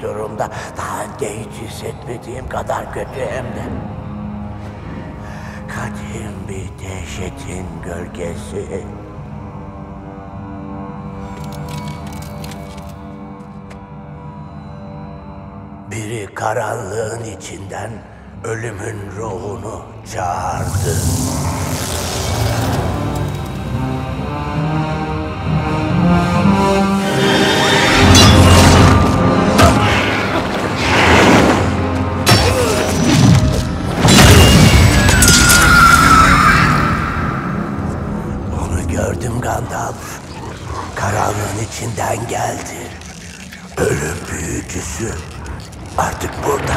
durumda. Daha önce hiç hissetmediğim kadar kötü hem de. Kadim bir dehşetin gölgesi. Biri karanlığın içinden ölümün ruhunu çağırdı. Onu gördüm Gandalf. Karanlığın içinden geldi. Ölüm büyücüsü artık burada.